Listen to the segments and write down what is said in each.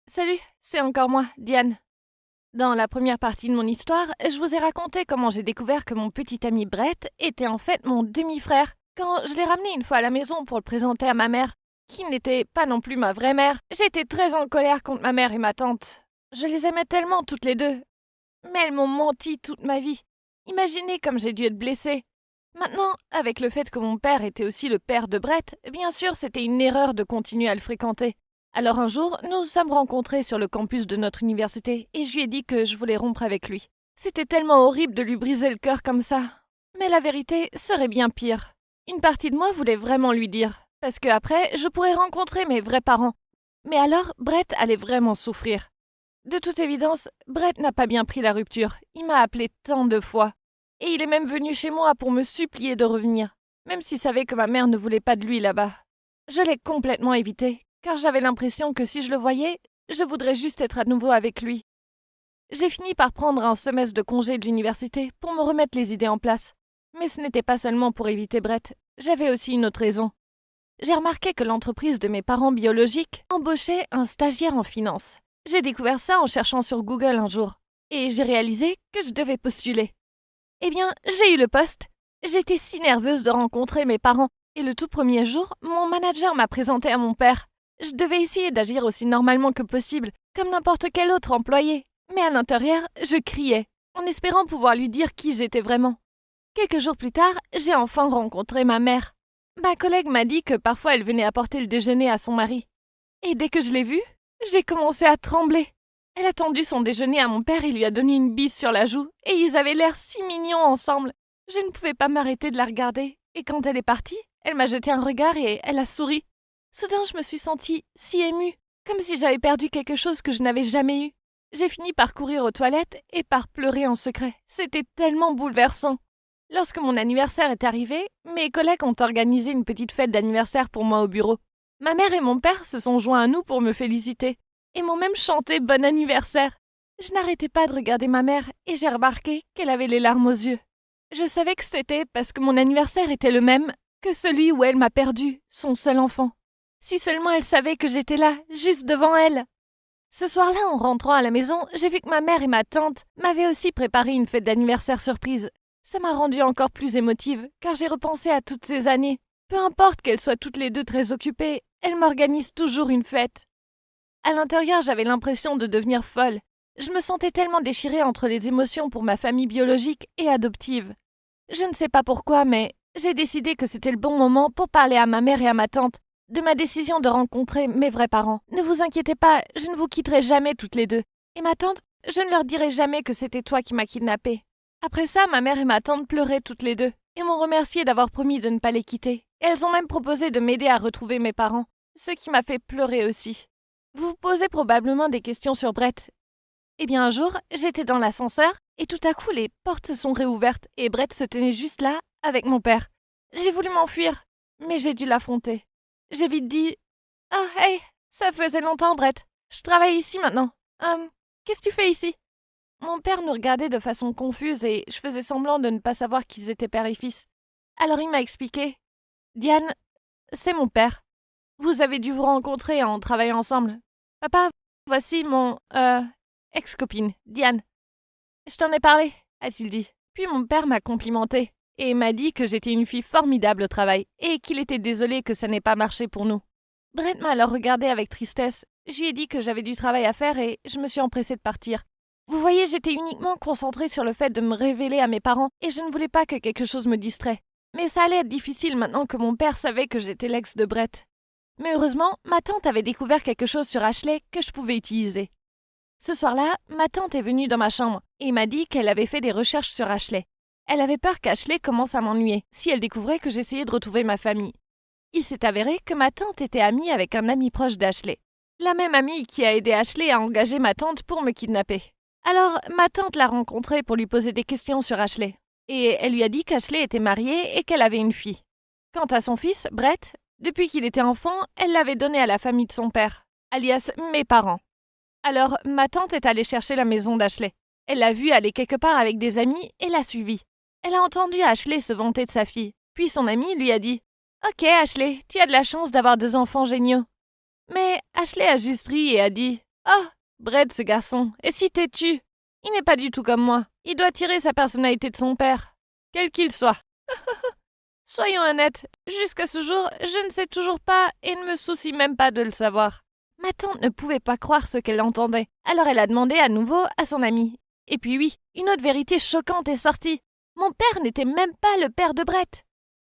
Salut, c'est encore moi, Diane. Dans la première partie de mon histoire, je vous ai raconté comment j'ai découvert que mon petit ami Brett était en fait mon demi-frère. Quand je l'ai ramené une fois à la maison pour le présenter à ma mère, qui n'était pas non plus ma vraie mère, j'étais très en colère contre ma mère et ma tante. Je les aimais tellement toutes les deux, mais elles m'ont menti toute ma vie. Imaginez comme j'ai dû être blessée. Maintenant, avec le fait que mon père était aussi le père de Brett, bien sûr c'était une erreur de continuer à le fréquenter. Alors un jour, nous nous sommes rencontrés sur le campus de notre université et je lui ai dit que je voulais rompre avec lui. C'était tellement horrible de lui briser le cœur comme ça. Mais la vérité serait bien pire. Une partie de moi voulait vraiment lui dire, parce que après, je pourrais rencontrer mes vrais parents. Mais alors, Brett allait vraiment souffrir. De toute évidence, Brett n'a pas bien pris la rupture. Il m'a appelé tant de fois. Et il est même venu chez moi pour me supplier de revenir, même s'il savait que ma mère ne voulait pas de lui là-bas. Je l'ai complètement évité, car j'avais l'impression que si je le voyais, je voudrais juste être à nouveau avec lui. J'ai fini par prendre un semestre de congé de l'université pour me remettre les idées en place. Mais ce n'était pas seulement pour éviter Brett, j'avais aussi une autre raison. J'ai remarqué que l'entreprise de mes parents biologiques embauchait un stagiaire en finance. J'ai découvert ça en cherchant sur Google un jour, et j'ai réalisé que je devais postuler. Eh bien, j'ai eu le poste. J'étais si nerveuse de rencontrer mes parents, et le tout premier jour, mon manager m'a présenté à mon père. Je devais essayer d'agir aussi normalement que possible, comme n'importe quel autre employé. Mais à l'intérieur, je criais, en espérant pouvoir lui dire qui j'étais vraiment. Quelques jours plus tard, j'ai enfin rencontré ma mère. Ma collègue m'a dit que parfois elle venait apporter le déjeuner à son mari. Et dès que je l'ai vue, j'ai commencé à trembler. Elle a tendu son déjeuner à mon père et lui a donné une bise sur la joue, et ils avaient l'air si mignons ensemble. Je ne pouvais pas m'arrêter de la regarder, et quand elle est partie, elle m'a jeté un regard et elle a souri. Soudain, je me suis sentie si émue, comme si j'avais perdu quelque chose que je n'avais jamais eu. J'ai fini par courir aux toilettes et par pleurer en secret. C'était tellement bouleversant. Lorsque mon anniversaire est arrivé, mes collègues ont organisé une petite fête d'anniversaire pour moi au bureau. Ma mère et mon père se sont joints à nous pour me féliciter, et m'ont même chanté bon anniversaire. Je n'arrêtais pas de regarder ma mère et j'ai remarqué qu'elle avait les larmes aux yeux. Je savais que c'était parce que mon anniversaire était le même que celui où elle m'a perdu, son seul enfant. Si seulement elle savait que j'étais là, juste devant elle. Ce soir-là, en rentrant à la maison, j'ai vu que ma mère et ma tante m'avaient aussi préparé une fête d'anniversaire surprise. Ça m'a rendue encore plus émotive, car j'ai repensé à toutes ces années. Peu importe qu'elles soient toutes les deux très occupées, elles m'organisent toujours une fête. À l'intérieur, j'avais l'impression de devenir folle. Je me sentais tellement déchirée entre les émotions pour ma famille biologique et adoptive. Je ne sais pas pourquoi, mais j'ai décidé que c'était le bon moment pour parler à ma mère et à ma tante de ma décision de rencontrer mes vrais parents. Ne vous inquiétez pas, je ne vous quitterai jamais toutes les deux. Et ma tante, je ne leur dirai jamais que c'était toi qui m'as kidnappée. Après ça, ma mère et ma tante pleuraient toutes les deux et m'ont remercié d'avoir promis de ne pas les quitter. Et elles ont même proposé de m'aider à retrouver mes parents, ce qui m'a fait pleurer aussi. Vous vous posez probablement des questions sur Brett. Eh bien un jour, j'étais dans l'ascenseur et tout à coup les portes se sont réouvertes et Brett se tenait juste là avec mon père. J'ai voulu m'enfuir, mais j'ai dû l'affronter. J'ai vite dit « Ah, hey, ça faisait longtemps Brett. Je travaille ici maintenant. Qu'est-ce que tu fais ici ?» Mon père nous regardait de façon confuse et je faisais semblant de ne pas savoir qu'ils étaient père et fils. Alors il m'a expliqué « Diane, c'est mon père. Vous avez dû vous rencontrer en travaillant ensemble. Papa, voici mon, ex-copine, Diane. Je t'en ai parlé, a-t-il dit. Puis mon père m'a complimenté et m'a dit que j'étais une fille formidable au travail et qu'il était désolé que ça n'ait pas marché pour nous. Brett m'a alors regardé avec tristesse. Je lui ai dit que j'avais du travail à faire et je me suis empressée de partir. Vous voyez, j'étais uniquement concentrée sur le fait de me révéler à mes parents et je ne voulais pas que quelque chose me distrait. Mais ça allait être difficile maintenant que mon père savait que j'étais l'ex de Brett. Mais heureusement, ma tante avait découvert quelque chose sur Ashley que je pouvais utiliser. Ce soir-là, ma tante est venue dans ma chambre et m'a dit qu'elle avait fait des recherches sur Ashley. Elle avait peur qu'Ashley commence à m'ennuyer si elle découvrait que j'essayais de retrouver ma famille. Il s'est avéré que ma tante était amie avec un ami proche d'Ashley. La même amie qui a aidé Ashley à engager ma tante pour me kidnapper. Alors, ma tante l'a rencontrée pour lui poser des questions sur Ashley. Et elle lui a dit qu'Ashley était mariée et qu'elle avait une fille. Quant à son fils, Brett, depuis qu'il était enfant, elle l'avait donné à la famille de son père, alias mes parents. Alors, ma tante est allée chercher la maison d'Ashley. Elle l'a vue aller quelque part avec des amis et l'a suivie. Elle a entendu Ashley se vanter de sa fille. Puis son ami lui a dit « Ok, Ashley, tu as de la chance d'avoir 2 enfants géniaux. » Mais Ashley a juste ri et a dit Oh, Brett, ce garçon, est si têtu. Il n'est pas du tout comme moi. Il doit tirer sa personnalité de son père, quel qu'il soit. Soyons honnêtes, jusqu'à ce jour, je ne sais toujours pas et ne me soucie même pas de le savoir. Ma tante ne pouvait pas croire ce qu'elle entendait, alors elle a demandé à nouveau à son amie. Et puis oui, une autre vérité choquante est sortie. Mon père n'était même pas le père de Brett.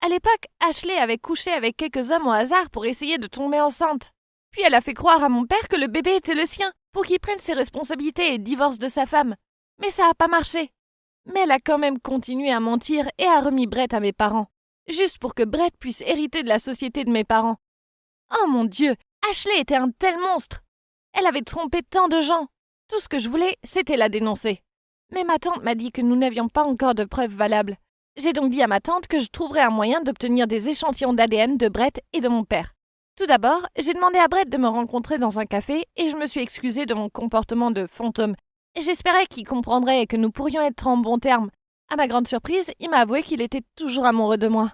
À l'époque, Ashley avait couché avec quelques hommes au hasard pour essayer de tomber enceinte. Puis elle a fait croire à mon père que le bébé était le sien, pour qu'il prenne ses responsabilités et divorce de sa femme. Mais ça n'a pas marché. Mais elle a quand même continué à mentir et a remis Brett à mes parents. Juste pour que Brett puisse hériter de la société de mes parents. Oh mon Dieu, Ashley était un tel monstre. Elle avait trompé tant de gens. Tout ce que je voulais, c'était la dénoncer. Mais ma tante m'a dit que nous n'avions pas encore de preuves valables. J'ai donc dit à ma tante que je trouverais un moyen d'obtenir des échantillons d'ADN de Brett et de mon père. Tout d'abord, j'ai demandé à Brett de me rencontrer dans un café et je me suis excusée de mon comportement de fantôme. J'espérais qu'il comprendrait et que nous pourrions être en bons termes. À ma grande surprise, il m'a avoué qu'il était toujours amoureux de moi.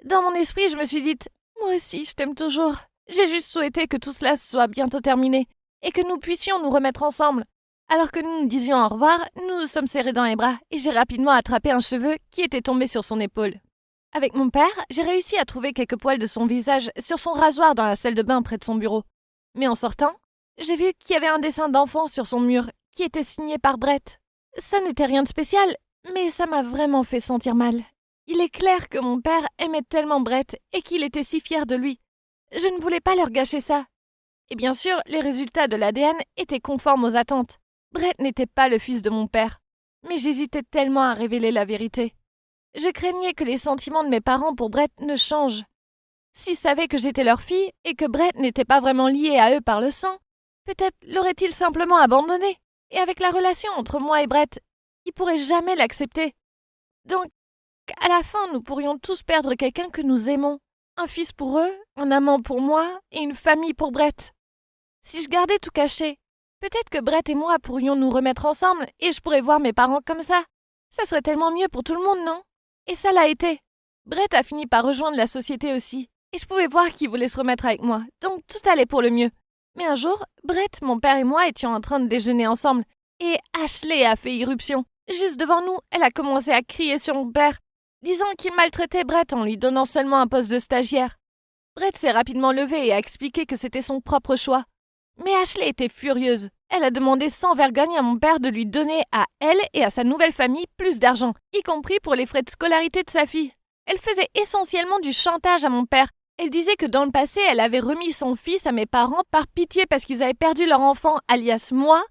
Dans mon esprit, je me suis dit « Moi aussi, je t'aime toujours. J'ai juste souhaité que tout cela soit bientôt terminé et que nous puissions nous remettre ensemble. » Alors que nous nous disions au revoir, nous nous sommes serrés dans les bras et j'ai rapidement attrapé un cheveu qui était tombé sur son épaule. Avec mon père, j'ai réussi à trouver quelques poils de son visage sur son rasoir dans la salle de bain près de son bureau. Mais en sortant, j'ai vu qu'il y avait un dessin d'enfant sur son mur qui était signé par Brett. Ça n'était rien de spécial, mais ça m'a vraiment fait sentir mal. Il est clair que mon père aimait tellement Brett et qu'il était si fier de lui. Je ne voulais pas leur gâcher ça. Et bien sûr, les résultats de l'ADN étaient conformes aux attentes. Brett n'était pas le fils de mon père. Mais j'hésitais tellement à révéler la vérité. Je craignais que les sentiments de mes parents pour Brett ne changent. S'ils savaient que j'étais leur fille et que Brett n'était pas vraiment lié à eux par le sang, peut-être l'aurait-il simplement abandonné. Et avec la relation entre moi et Brett, ils pourraient jamais l'accepter. Donc, à la fin, nous pourrions tous perdre quelqu'un que nous aimons. Un fils pour eux, un amant pour moi et une famille pour Brett. Si je gardais tout caché, peut-être que Brett et moi pourrions nous remettre ensemble et je pourrais voir mes parents comme ça. Ça serait tellement mieux pour tout le monde, non? Et ça l'a été. Brett a fini par rejoindre la société aussi. Et je pouvais voir qu'il voulait se remettre avec moi, donc tout allait pour le mieux. Mais un jour, Brett, mon père et moi étions en train de déjeuner ensemble. Et Ashley a fait irruption. Juste devant nous, elle a commencé à crier sur mon père, disant qu'il maltraitait Brett en lui donnant seulement un poste de stagiaire. Brett s'est rapidement levé et a expliqué que c'était son propre choix. Mais Ashley était furieuse. Elle a demandé sans vergogne à mon père de lui donner à elle et à sa nouvelle famille plus d'argent, y compris pour les frais de scolarité de sa fille. Elle faisait essentiellement du chantage à mon père. Elle disait que dans le passé, elle avait remis son fils à mes parents par pitié parce qu'ils avaient perdu leur enfant, alias moi.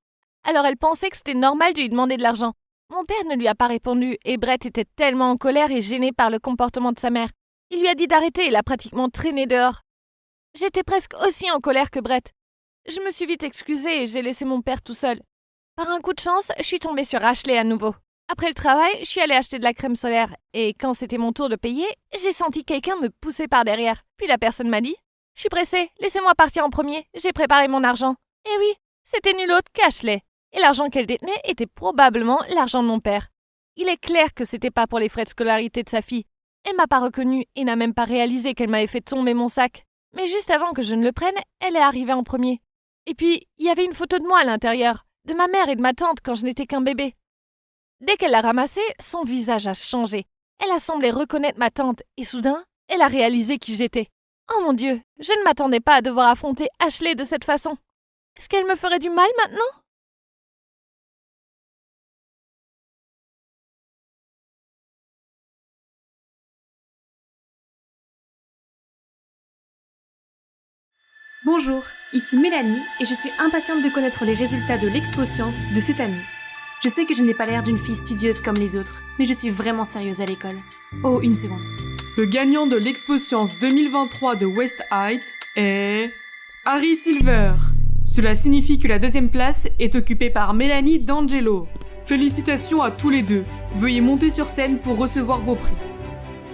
Alors elle pensait que c'était normal de lui demander de l'argent. Mon père ne lui a pas répondu et Brett était tellement en colère et gêné par le comportement de sa mère. Il lui a dit d'arrêter et l'a pratiquement traîné dehors. J'étais presque aussi en colère que Brett. Je me suis vite excusée et j'ai laissé mon père tout seul. Par un coup de chance, je suis tombée sur Ashley à nouveau. Après le travail, je suis allée acheter de la crème solaire et quand c'était mon tour de payer, j'ai senti quelqu'un me pousser par derrière. Puis la personne m'a dit « Je suis pressée, laissez-moi partir en premier, j'ai préparé mon argent. » Et oui, c'était nul autre qu'Ashley. Et l'argent qu'elle détenait était probablement l'argent de mon père. Il est clair que c'était pas pour les frais de scolarité de sa fille. Elle m'a pas reconnue et n'a même pas réalisé qu'elle m'avait fait tomber mon sac. Mais juste avant que je ne le prenne, elle est arrivée en premier. Et puis, il y avait une photo de moi à l'intérieur, de ma mère et de ma tante quand je n'étais qu'un bébé. Dès qu'elle l'a ramassée, son visage a changé. Elle a semblé reconnaître ma tante et soudain, elle a réalisé qui j'étais. Oh mon Dieu, je ne m'attendais pas à devoir affronter Ashley de cette façon. Est-ce qu'elle me ferait du mal maintenant ? Bonjour, ici Mélanie et je suis impatiente de connaître les résultats de l'Expo Science de cette année. Je sais que je n'ai pas l'air d'une fille studieuse comme les autres, mais je suis vraiment sérieuse à l'école. Oh, une seconde. Le gagnant de l'Expo Science 2023 de West Heights est Harry Silver. Cela signifie que la deuxième place est occupée par Mélanie D'Angelo. Félicitations à tous les deux. Veuillez monter sur scène pour recevoir vos prix.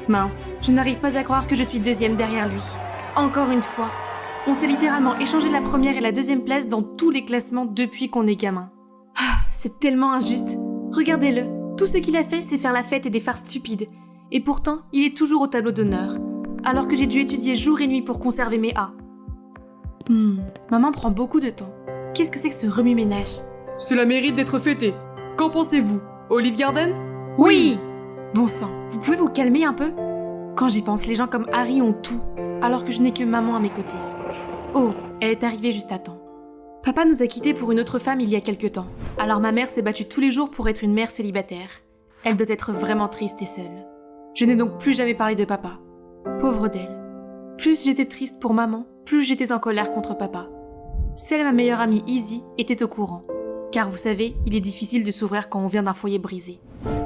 Mince, je n'arrive pas à croire que je suis deuxième derrière lui. Encore une fois. On s'est littéralement échangé la première et la deuxième place dans tous les classements depuis qu'on est gamin. Ah, c'est tellement injuste. Regardez-le, tout ce qu'il a fait, c'est faire la fête et des farces stupides. Et pourtant, il est toujours au tableau d'honneur. Alors que j'ai dû étudier jour et nuit pour conserver mes A. Maman prend beaucoup de temps. Qu'est-ce que c'est que ce remue-ménage? Cela mérite d'être fêté. Qu'en pensez-vous? Olive Garden? Oui! Bon sang, vous pouvez vous calmer un peu? Quand j'y pense, les gens comme Harry ont tout, alors que je n'ai que maman à mes côtés. Oh, elle est arrivée juste à temps. Papa nous a quittés pour une autre femme il y a quelque temps, alors ma mère s'est battue tous les jours pour être une mère célibataire. Elle doit être vraiment triste et seule. Je n'ai donc plus jamais parlé de papa. Pauvre d'elle. Plus j'étais triste pour maman, plus j'étais en colère contre papa. Seule ma meilleure amie Izzy était au courant. Car vous savez, il est difficile de s'ouvrir quand on vient d'un foyer brisé.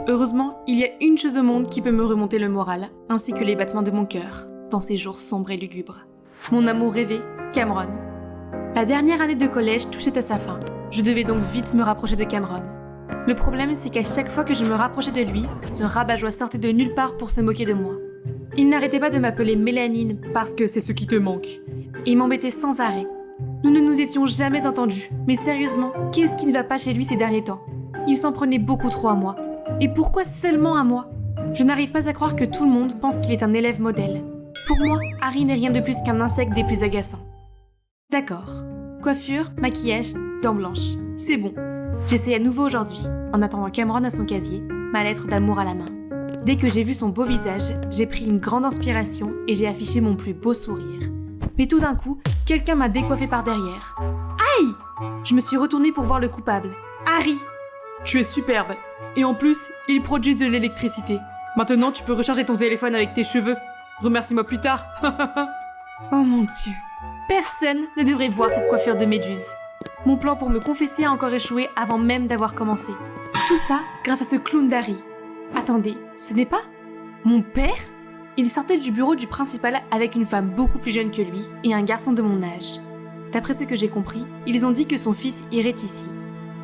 Heureusement, il y a une chose au monde qui peut me remonter le moral, ainsi que les battements de mon cœur, dans ces jours sombres et lugubres. Mon amour rêvé, Cameron. La dernière année de collège touchait à sa fin. Je devais donc vite me rapprocher de Cameron. Le problème, c'est qu'à chaque fois que je me rapprochais de lui, ce rabat-joie sortait de nulle part pour se moquer de moi. Il n'arrêtait pas de m'appeler Mélanine parce que C'est ce qui te manque. il m'embêtait sans arrêt. Nous ne nous étions jamais entendus, mais sérieusement, qu'est-ce qui ne va pas chez lui ces derniers temps? Il s'en prenait beaucoup trop à moi. Et pourquoi seulement à moi? Je n'arrive pas à croire que tout le monde pense qu'il est un élève modèle. Pour moi, Harry n'est rien de plus qu'un insecte des plus agaçants. D'accord. Coiffure, maquillage, dents blanches. C'est bon. J'essaie à nouveau aujourd'hui, en attendant Cameron à son casier, ma lettre d'amour à la main. Dès que j'ai vu son beau visage, j'ai pris une grande inspiration et j'ai affiché mon plus beau sourire. Mais tout d'un coup, quelqu'un m'a décoiffé par derrière. Aïe! Je me suis retournée pour voir le coupable. Harry! Tu es superbe. Et en plus, ils produisent de l'électricité. Maintenant, tu peux recharger ton téléphone avec tes cheveux. Remercie-moi plus tard. Oh mon Dieu. Personne ne devrait voir cette coiffure de méduse. Mon plan pour me confesser a encore échoué avant même d'avoir commencé. Tout ça grâce à ce clown d'Harry. Attendez, ce n'est pas mon père? Il sortait du bureau du principal avec une femme beaucoup plus jeune que lui et un garçon de mon âge. D'après ce que j'ai compris, ils ont dit que son fils irait ici.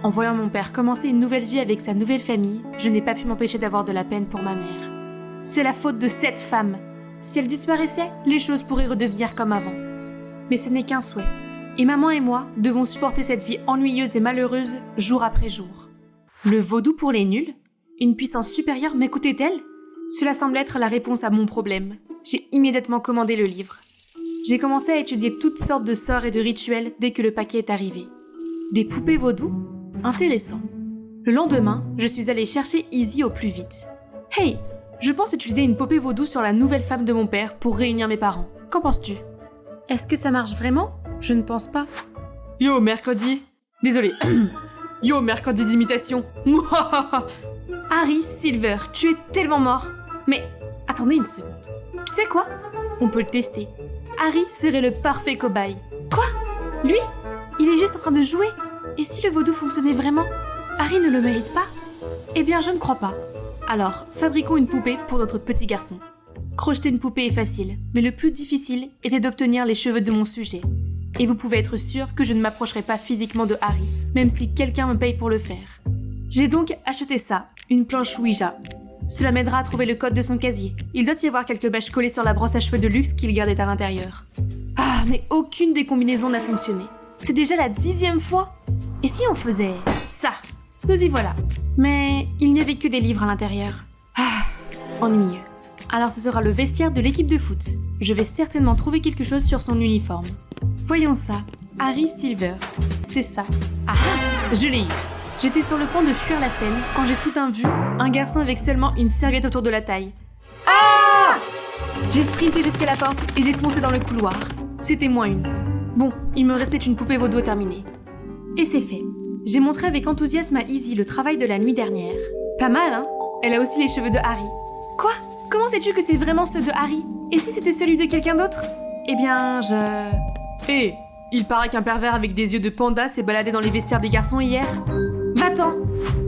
En voyant mon père commencer une nouvelle vie avec sa nouvelle famille, je n'ai pas pu m'empêcher d'avoir de la peine pour ma mère. C'est la faute de cette femme. Si elle disparaissait, les choses pourraient redevenir comme avant. Mais ce n'est qu'un souhait. Et maman et moi devons supporter cette vie ennuyeuse et malheureuse jour après jour. Le vaudou pour les nuls? Une puissance supérieure m'écoutait-elle? Cela semble être la réponse à mon problème. J'ai immédiatement commandé le livre. J'ai commencé à étudier toutes sortes de sorts et de rituels dès que le paquet est arrivé. Des poupées vaudou? Intéressant. Le lendemain, je suis allée chercher Izzy au plus vite. Hey, je pense utiliser une poupée vaudou sur la nouvelle femme de mon père pour réunir mes parents. Qu'en penses-tu? Est-ce que ça marche vraiment? Je ne pense pas. Yo, mercredi. Désolé. Yo, mercredi d'imitation. Harry Silver, tu es tellement mort. Mais attendez une seconde. Tu sais quoi? On peut le tester. Harry serait le parfait cobaye. Quoi? Lui? Il est juste en train de jouer. Et si le vaudou fonctionnait vraiment? Harry ne le mérite pas? Eh bien, je ne crois pas. Alors, fabriquons une poupée pour notre petit garçon. Crocheter une poupée est facile, mais le plus difficile était d'obtenir les cheveux de mon sujet. Et vous pouvez être sûr que je ne m'approcherai pas physiquement de Harry, même si quelqu'un me paye pour le faire. J'ai donc acheté ça, une planche Ouija. Cela m'aidera à trouver le code de son casier. Il doit y avoir quelques bâches collées sur la brosse à cheveux de luxe qu'il gardait à l'intérieur. Ah, mais aucune des combinaisons n'a fonctionné. C'est déjà la 10e fois. Et si on faisait ça? Nous y voilà. Mais il n'y avait que des livres à l'intérieur. Ah, ennuyeux. Alors ce sera le vestiaire de l'équipe de foot. Je vais certainement trouver quelque chose sur son uniforme. Voyons ça. Harry Silver. C'est ça. Ah, je l'ai eu. J'étais sur le point de fuir la scène quand j'ai soudain vu un garçon avec seulement une serviette autour de la taille. Ah! J'ai sprinté jusqu'à la porte et j'ai foncé dans le couloir. C'était moins une. Bon, il me restait une poupée vaudou terminée. Et c'est fait. J'ai montré avec enthousiasme à Izzy le travail de la nuit dernière. Pas mal, hein? Elle a aussi les cheveux de Harry. Quoi? Comment sais-tu que c'est vraiment ceux de Harry? Et si c'était celui de quelqu'un d'autre? Eh bien, Hé, il paraît qu'un pervers avec des yeux de panda s'est baladé dans les vestiaires des garçons hier. Va-t'en!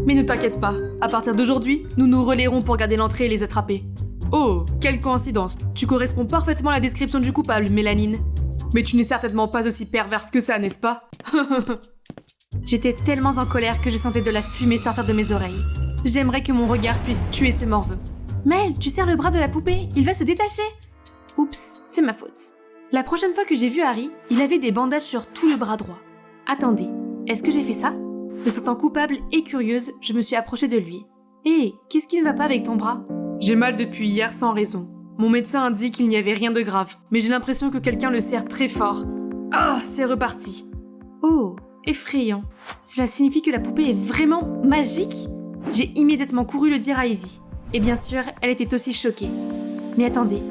Mais ne t'inquiète pas, à partir d'aujourd'hui, nous nous relayerons pour garder l'entrée et les attraper. Oh, quelle coïncidence! Tu corresponds parfaitement à la description du coupable, Mélanine. Mais tu n'es certainement pas aussi perverse que ça, n'est-ce pas? J'étais tellement en colère que je sentais de la fumée sortir de mes oreilles. J'aimerais que mon regard puisse tuer ce morveux. Mel, tu serres le bras de la poupée, il va se détacher. Oups, c'est ma faute. La prochaine fois que j'ai vu Harry, il avait des bandages sur tout le bras droit. Attendez, est-ce que j'ai fait ça? Me sentant coupable et curieuse, je me suis approchée de lui. Hé, qu'est-ce qui ne va pas avec ton bras? J'ai mal depuis hier sans raison. Mon médecin indique qu'il n'y avait rien de grave, mais j'ai l'impression que quelqu'un le serre très fort. Ah, c'est reparti. Oh, effrayant. Cela signifie que la poupée est vraiment magique? J'ai immédiatement couru le dire à Izzy. Et bien sûr, elle était aussi choquée. Mais attendez,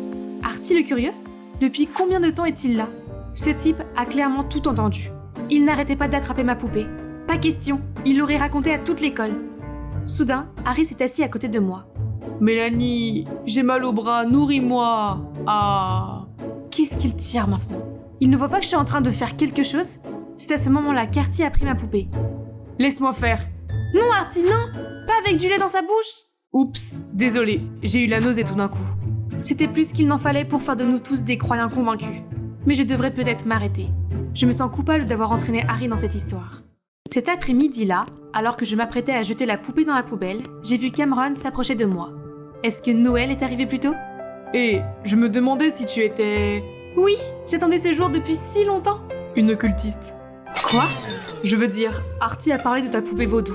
Artie le curieux? Depuis combien de temps est-il là? Ce type a clairement tout entendu. Il n'arrêtait pas d'attraper ma poupée. Pas question, il l'aurait raconté à toute l'école. Soudain, Harry s'est assis à côté de moi. Mélanie, j'ai mal au bras, nourris-moi. Ah. Qu'est-ce qu'il tire maintenant? Il ne voit pas que je suis en train de faire quelque chose? C'est à ce moment-là qu'Artie a pris ma poupée. Laisse-moi faire. Non, Artie, non! Pas avec du lait dans sa bouche! Oups, désolé, j'ai eu la nausée tout d'un coup. C'était plus qu'il n'en fallait pour faire de nous tous des croyants convaincus. Mais je devrais peut-être m'arrêter. Je me sens coupable d'avoir entraîné Harry dans cette histoire. Cet après-midi-là, alors que je m'apprêtais à jeter la poupée dans la poubelle, j'ai vu Cameron s'approcher de moi. Est-ce que Noël est arrivé plus tôt? Et je me demandais si tu étais... Oui, j'attendais ce jour depuis si longtemps. Une occultiste. Quoi? Je veux dire, Artie a parlé de ta poupée vaudou.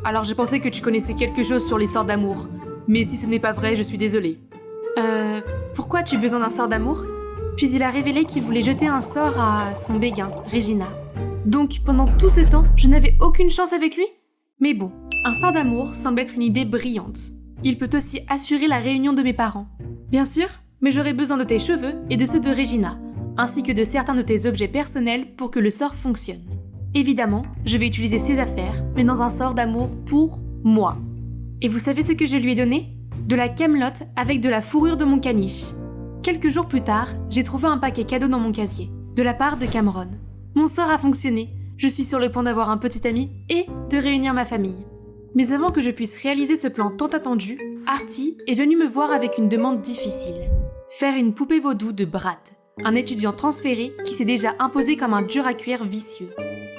Alors j'ai pensé que tu connaissais quelque chose sur les sorts d'amour. Mais si ce n'est pas vrai, je suis désolée. Pourquoi as-tu besoin d'un sort d'amour? Puis il a révélé qu'il voulait jeter un sort à son béguin, Regina. Donc pendant tout ce temps, je n'avais aucune chance avec lui? Mais bon, un sort d'amour semble être une idée brillante. Il peut aussi assurer la réunion de mes parents. Bien sûr, mais j'aurai besoin de tes cheveux et de ceux de Regina, ainsi que de certains de tes objets personnels pour que le sort fonctionne. Évidemment, je vais utiliser ces affaires, mais dans un sort d'amour pour moi. Et vous savez ce que je lui ai donné? De la camelote avec de la fourrure de mon caniche. Quelques jours plus tard, j'ai trouvé un paquet cadeau dans mon casier, de la part de Cameron. Mon sort a fonctionné, je suis sur le point d'avoir un petit ami et de réunir ma famille. Mais avant que je puisse réaliser ce plan tant attendu, Artie est venu me voir avec une demande difficile. Faire une poupée vaudou de Brad, un étudiant transféré qui s'est déjà imposé comme un dur à cuire vicieux.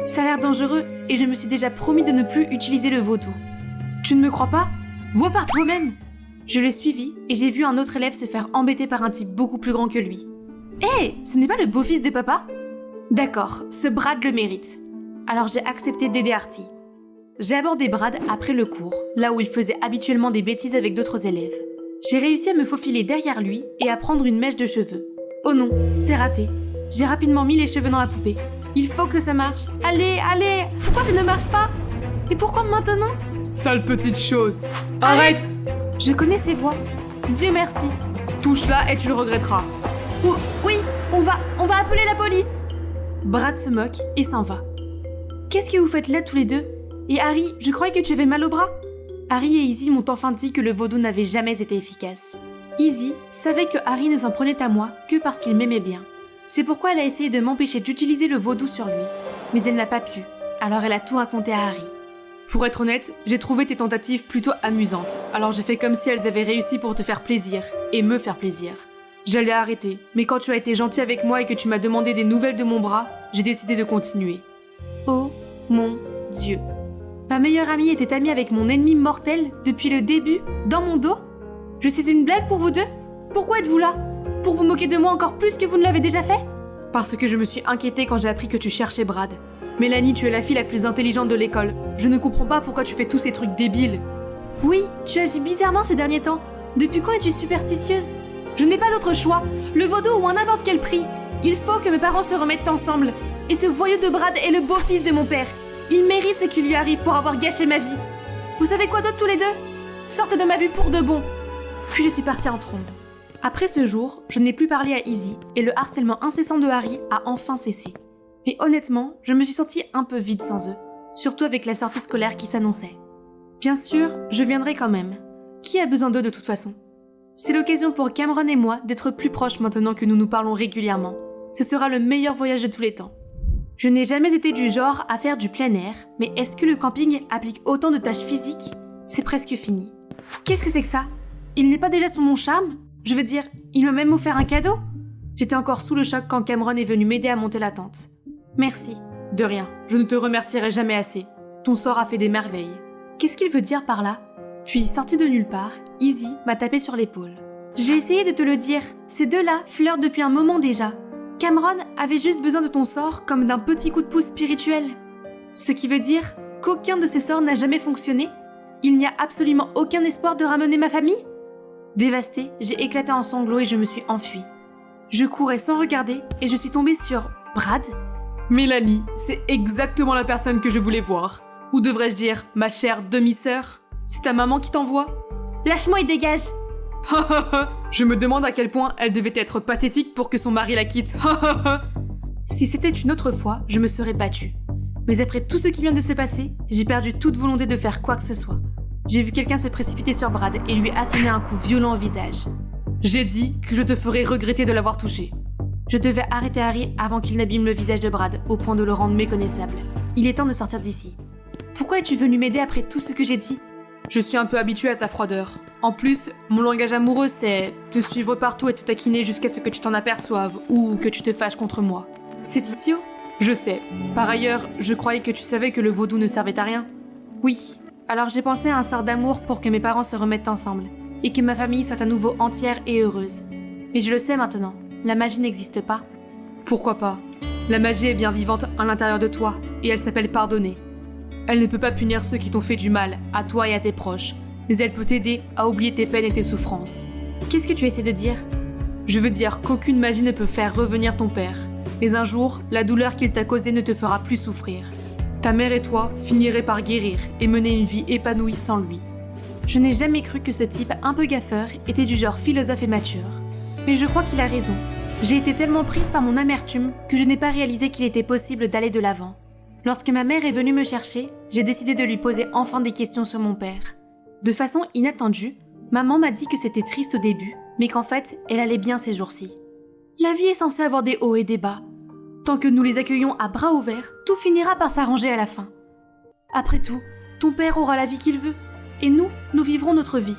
Ça a l'air dangereux et je me suis déjà promis de ne plus utiliser le vaudou. Tu ne me crois pas? Vois par toi-même! Je l'ai suivi et j'ai vu un autre élève se faire embêter par un type beaucoup plus grand que lui. Hé, ce n'est pas le beau-fils de papa? D'accord, ce Brad le mérite. Alors j'ai accepté d'aider Artie. J'ai abordé Brad après le cours, là où il faisait habituellement des bêtises avec d'autres élèves. J'ai réussi à me faufiler derrière lui et à prendre une mèche de cheveux. Oh non, c'est raté. J'ai rapidement mis les cheveux dans la poupée. Il faut que ça marche. Allez, allez! Pourquoi ça ne marche pas? Et pourquoi maintenant? Sale petite chose. Arrête! Je connais ces voix. Dieu merci. Touche-la et tu le regretteras. Oui, on va appeler la police. Brad se moque et s'en va. Qu'est-ce que vous faites là tous les deux? Et Harry, je croyais que tu avais mal au bras? Harry et Izzy m'ont enfin dit que le vaudou n'avait jamais été efficace. Izzy savait que Harry ne s'en prenait à moi que parce qu'il m'aimait bien. C'est pourquoi elle a essayé de m'empêcher d'utiliser le vaudou sur lui. Mais elle n'a pas pu, alors elle a tout raconté à Harry. Pour être honnête, j'ai trouvé tes tentatives plutôt amusantes, alors j'ai fait comme si elles avaient réussi pour te faire plaisir, et me faire plaisir. J'allais arrêter, mais quand tu as été gentil avec moi et que tu m'as demandé des nouvelles de mon bras, j'ai décidé de continuer. Oh mon Dieu. Ma meilleure amie était amie avec mon ennemi mortel depuis le début, dans mon dos? Je suis une blague pour vous deux? Pourquoi êtes-vous là? Pour vous moquer de moi encore plus que vous ne l'avez déjà fait? Parce que je me suis inquiétée quand j'ai appris que tu cherchais Brad. Mélanie, tu es la fille la plus intelligente de l'école. Je ne comprends pas pourquoi tu fais tous ces trucs débiles. Oui, tu agis bizarrement ces derniers temps. Depuis quand es-tu superstitieuse? Je n'ai pas d'autre choix. Le vaudou ou à n'importe quel prix. Il faut que mes parents se remettent ensemble. Et ce voyou de Brad est le beau-fils de mon père. Il mérite ce qui lui arrive pour avoir gâché ma vie. Vous savez quoi d'autre tous les deux? Sortez de ma vue pour de bon. Puis je suis partie en trombe. Après ce jour, je n'ai plus parlé à Izzy et le harcèlement incessant de Harry a enfin cessé. Mais honnêtement, je me suis sentie un peu vide sans eux, surtout avec la sortie scolaire qui s'annonçait. Bien sûr, je viendrai quand même. Qui a besoin d'eux de toute façon? C'est l'occasion pour Cameron et moi d'être plus proches maintenant que nous nous parlons régulièrement. Ce sera le meilleur voyage de tous les temps. Je n'ai jamais été du genre à faire du plein air, mais est-ce que le camping applique autant de tâches physiques? C'est presque fini. Qu'est-ce que c'est que ça? Il n'est pas déjà sous mon charme? Je veux dire, il m'a même offert un cadeau? J'étais encore sous le choc quand Cameron est venu m'aider à monter la tente. Merci. De rien, je ne te remercierai jamais assez. Ton sort a fait des merveilles. Qu'est-ce qu'il veut dire par là? Puis, sorti de nulle part, Izzy m'a tapé sur l'épaule. J'ai essayé de te le dire, ces deux-là flirtent depuis un moment déjà. Cameron avait juste besoin de ton sort comme d'un petit coup de pouce spirituel. Ce qui veut dire qu'aucun de ces sorts n'a jamais fonctionné? Il n'y a absolument aucun espoir de ramener ma famille? Dévastée, j'ai éclaté en sanglots et je me suis enfuie. Je courais sans regarder et je suis tombée sur Brad. Mélanie, c'est exactement la personne que je voulais voir. Ou devrais-je dire, ma chère demi-sœur? C'est ta maman qui t'envoie? Lâche-moi et dégage. Je me demande à quel point elle devait être pathétique pour que son mari la quitte. Si c'était une autre fois, je me serais battue. Mais après tout ce qui vient de se passer, j'ai perdu toute volonté de faire quoi que ce soit. J'ai vu quelqu'un se précipiter sur Brad et lui assonner un coup violent au visage. J'ai dit que je te ferais regretter de l'avoir touché. Je devais arrêter Harry avant qu'il n'abîme le visage de Brad au point de le rendre méconnaissable. Il est temps de sortir d'ici. Pourquoi es-tu venu m'aider après tout ce que j'ai dit? Je suis un peu habituée à ta froideur. En plus, mon langage amoureux, c'est te suivre partout et te taquiner jusqu'à ce que tu t'en aperçoives ou que tu te fâches contre moi. C'est idiot. Je sais. Par ailleurs, je croyais que tu savais que le vaudou ne servait à rien. Oui. Alors j'ai pensé à un sort d'amour pour que mes parents se remettent ensemble et que ma famille soit à nouveau entière et heureuse. Mais je le sais maintenant, la magie n'existe pas. Pourquoi pas? La magie est bien vivante à l'intérieur de toi et elle s'appelle pardonner. Elle ne peut pas punir ceux qui t'ont fait du mal, à toi et à tes proches, mais elle peut t'aider à oublier tes peines et tes souffrances. Qu'est-ce que tu essaies de dire? Je veux dire qu'aucune magie ne peut faire revenir ton père, mais un jour, la douleur qu'il t'a causée ne te fera plus souffrir. Ta mère et toi finirez par guérir et mener une vie épanouie sans lui. Je n'ai jamais cru que ce type un peu gaffeur était du genre philosophe et mature. Mais je crois qu'il a raison. J'ai été tellement prise par mon amertume que je n'ai pas réalisé qu'il était possible d'aller de l'avant. Lorsque ma mère est venue me chercher, j'ai décidé de lui poser enfin des questions sur mon père. De façon inattendue, maman m'a dit que c'était triste au début, mais qu'en fait, elle allait bien ces jours-ci. La vie est censée avoir des hauts et des bas. Tant que nous les accueillons à bras ouverts, tout finira par s'arranger à la fin. Après tout, ton père aura la vie qu'il veut, et nous vivrons notre vie.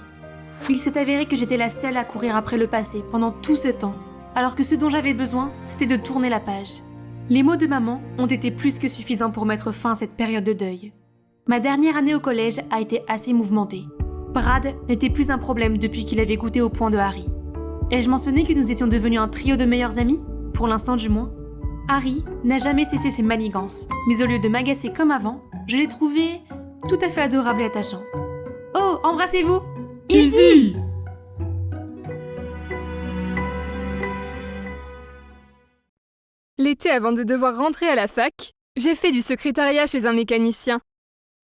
Il s'est avéré que j'étais la seule à courir après le passé pendant tout ce temps, alors que ce dont j'avais besoin, c'était de tourner la page. Les mots de maman ont été plus que suffisants pour mettre fin à cette période de deuil. Ma dernière année au collège a été assez mouvementée. Brad n'était plus un problème depuis qu'il avait goûté au point de Harry. Ai-je mentionné que nous étions devenus un trio de meilleurs amis? Pour l'instant du moins. Harry n'a jamais cessé ses manigances, mais au lieu de m'agacer comme avant, je l'ai trouvé tout à fait adorable et attachant. Oh, embrassez-vous! Easy! L'été avant de devoir rentrer à la fac, j'ai fait du secrétariat chez un mécanicien.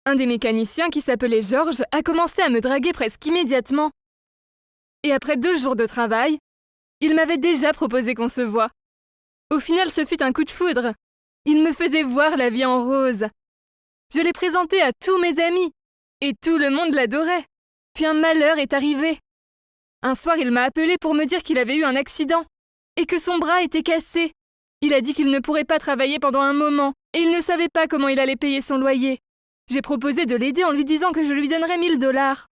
Un des mécaniciens, qui s'appelait Georges, a commencé à me draguer presque immédiatement. Et après 2 jours de travail, il m'avait déjà proposé qu'on se voie. Au final, ce fut un coup de foudre. Il me faisait voir la vie en rose. Je l'ai présenté à tous mes amis, et tout le monde l'adorait. Puis un malheur est arrivé. Un soir, il m'a appelé pour me dire qu'il avait eu un accident, et que son bras était cassé. Il a dit qu'il ne pourrait pas travailler pendant un moment, et il ne savait pas comment il allait payer son loyer. J'ai proposé de l'aider en lui disant que je lui donnerais 1 000 $.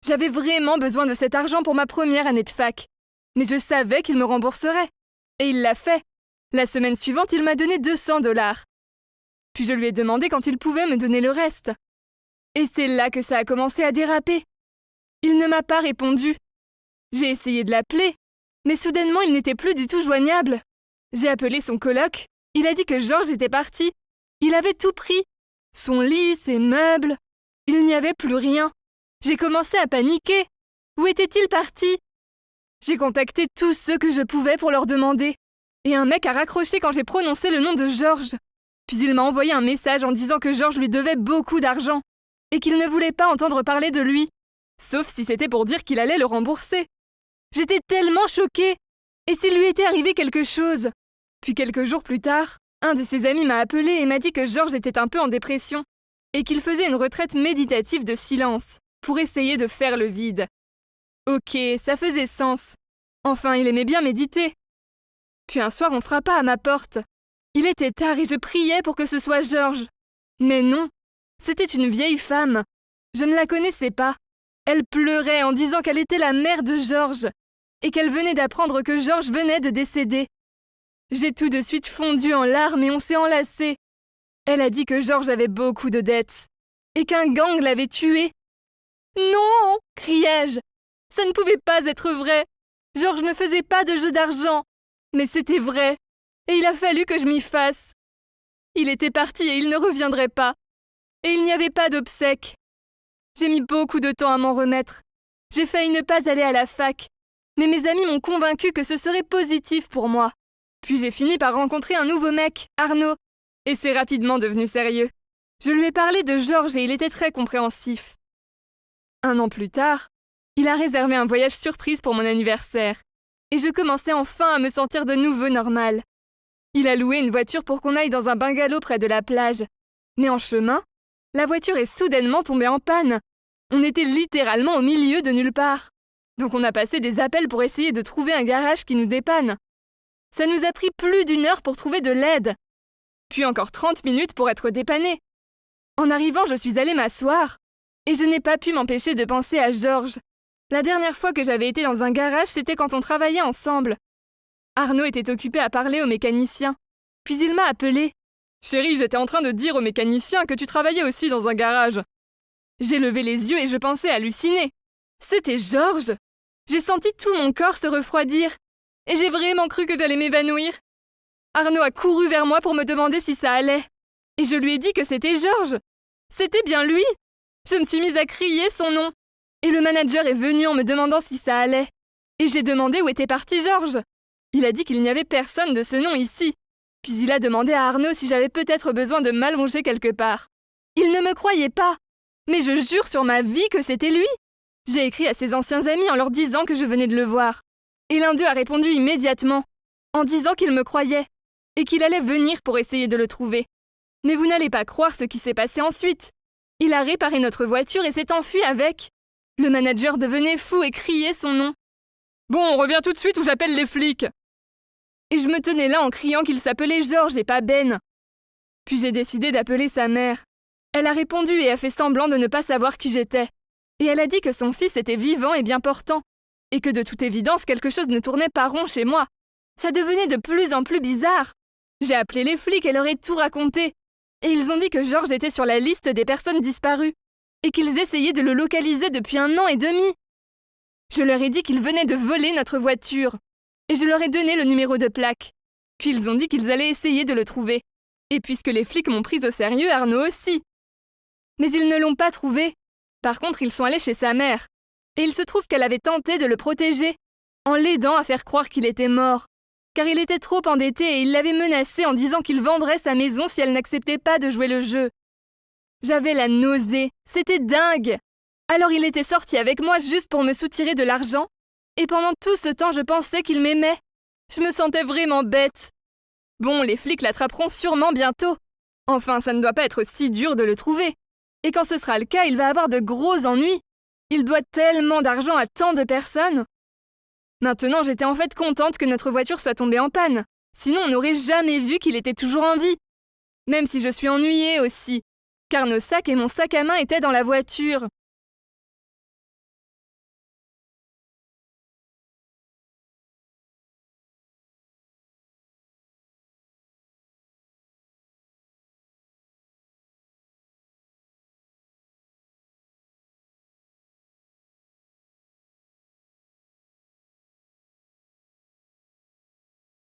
J'avais vraiment besoin de cet argent pour ma première année de fac. Mais je savais qu'il me rembourserait. Et il l'a fait. La semaine suivante, il m'a donné 200 $. Puis je lui ai demandé quand il pouvait me donner le reste. Et c'est là que ça a commencé à déraper. Il ne m'a pas répondu. J'ai essayé de l'appeler, mais soudainement il n'était plus du tout joignable. J'ai appelé son coloc. Il a dit que Georges était parti. Il avait tout pris. Son lit, ses meubles. Il n'y avait plus rien. J'ai commencé à paniquer. Où était-il parti? J'ai contacté tous ceux que je pouvais pour leur demander. Et un mec a raccroché quand j'ai prononcé le nom de Georges. Puis il m'a envoyé un message en disant que Georges lui devait beaucoup d'argent et qu'il ne voulait pas entendre parler de lui, sauf si c'était pour dire qu'il allait le rembourser. J'étais tellement choquée. Et s'il lui était arrivé quelque chose? Puis quelques jours plus tard, un de ses amis m'a appelé et m'a dit que Georges était un peu en dépression et qu'il faisait une retraite méditative de silence pour essayer de faire le vide. Ok, ça faisait sens. Enfin, il aimait bien méditer. Puis un soir, on frappa à ma porte. Il était tard et je priais pour que ce soit Georges. Mais non, c'était une vieille femme. Je ne la connaissais pas. Elle pleurait en disant qu'elle était la mère de Georges et qu'elle venait d'apprendre que Georges venait de décéder. J'ai tout de suite fondu en larmes et on s'est enlacés. Elle a dit que Georges avait beaucoup de dettes et qu'un gang l'avait tué. Non, criai-je. Ça ne pouvait pas être vrai. Georges ne faisait pas de jeu d'argent. Mais c'était vrai. Et il a fallu que je m'y fasse. Il était parti et il ne reviendrait pas. Et il n'y avait pas d'obsèques. J'ai mis beaucoup de temps à m'en remettre. J'ai failli ne pas aller à la fac. Mais mes amis m'ont convaincu que ce serait positif pour moi. Puis j'ai fini par rencontrer un nouveau mec, Arnaud. Et c'est rapidement devenu sérieux. Je lui ai parlé de Georges et il était très compréhensif. 1 an plus tard, il a réservé un voyage surprise pour mon anniversaire. Et je commençais enfin à me sentir de nouveau normale. Il a loué une voiture pour qu'on aille dans un bungalow près de la plage. Mais en chemin, la voiture est soudainement tombée en panne. On était littéralement au milieu de nulle part. Donc on a passé des appels pour essayer de trouver un garage qui nous dépanne. Ça nous a pris plus d'1 heure pour trouver de l'aide. Puis encore 30 minutes pour être dépannés. En arrivant, je suis allée m'asseoir. Et je n'ai pas pu m'empêcher de penser à Georges. La dernière fois que j'avais été dans un garage, c'était quand on travaillait ensemble. Arnaud était occupé à parler au mécanicien. Puis il m'a appelé. « Chérie, j'étais en train de dire au mécanicien que tu travaillais aussi dans un garage. » J'ai levé les yeux et je pensais halluciner. C'était Georges. J'ai senti tout mon corps se refroidir. Et j'ai vraiment cru que j'allais m'évanouir. Arnaud a couru vers moi pour me demander si ça allait. Et je lui ai dit que c'était Georges. C'était bien lui. Je me suis mise à crier son nom. Et le manager est venu en me demandant si ça allait. Et j'ai demandé où était parti Georges. Il a dit qu'il n'y avait personne de ce nom ici. Puis il a demandé à Arnaud si j'avais peut-être besoin de m'allonger quelque part. Il ne me croyait pas. Mais je jure sur ma vie que c'était lui. J'ai écrit à ses anciens amis en leur disant que je venais de le voir. Et l'un d'eux a répondu immédiatement, en disant qu'il me croyait, et qu'il allait venir pour essayer de le trouver. Mais vous n'allez pas croire ce qui s'est passé ensuite. Il a réparé notre voiture et s'est enfui avec. Le manager devenait fou et criait son nom. « Bon, on revient tout de suite ou j'appelle les flics !» Et je me tenais là en criant qu'il s'appelait Georges et pas Ben. Puis j'ai décidé d'appeler sa mère. Elle a répondu et a fait semblant de ne pas savoir qui j'étais. Et elle a dit que son fils était vivant et bien portant. Et que de toute évidence, quelque chose ne tournait pas rond chez moi. Ça devenait de plus en plus bizarre. J'ai appelé les flics et leur ai tout raconté. Et ils ont dit que Georges était sur la liste des personnes disparues. Et qu'ils essayaient de le localiser depuis 1 an et demi. Je leur ai dit qu'ils venaient de voler notre voiture. Et je leur ai donné le numéro de plaque. Puis ils ont dit qu'ils allaient essayer de le trouver. Et puisque les flics m'ont prise au sérieux, Arnaud aussi. Mais ils ne l'ont pas trouvé. Par contre, ils sont allés chez sa mère. Et il se trouve qu'elle avait tenté de le protéger, en l'aidant à faire croire qu'il était mort. Car il était trop endetté et il l'avait menacé en disant qu'il vendrait sa maison si elle n'acceptait pas de jouer le jeu. J'avais la nausée, c'était dingue. Alors il était sorti avec moi juste pour me soutirer de l'argent. Et pendant tout ce temps, je pensais qu'il m'aimait. Je me sentais vraiment bête. Bon, les flics l'attraperont sûrement bientôt. Enfin, ça ne doit pas être si dur de le trouver. Et quand ce sera le cas, il va avoir de gros ennuis. Il doit tellement d'argent à tant de personnes. Maintenant, j'étais en fait contente que notre voiture soit tombée en panne. Sinon, on n'aurait jamais vu qu'il était toujours en vie. Même si je suis ennuyée aussi. Car nos sacs et mon sac à main étaient dans la voiture.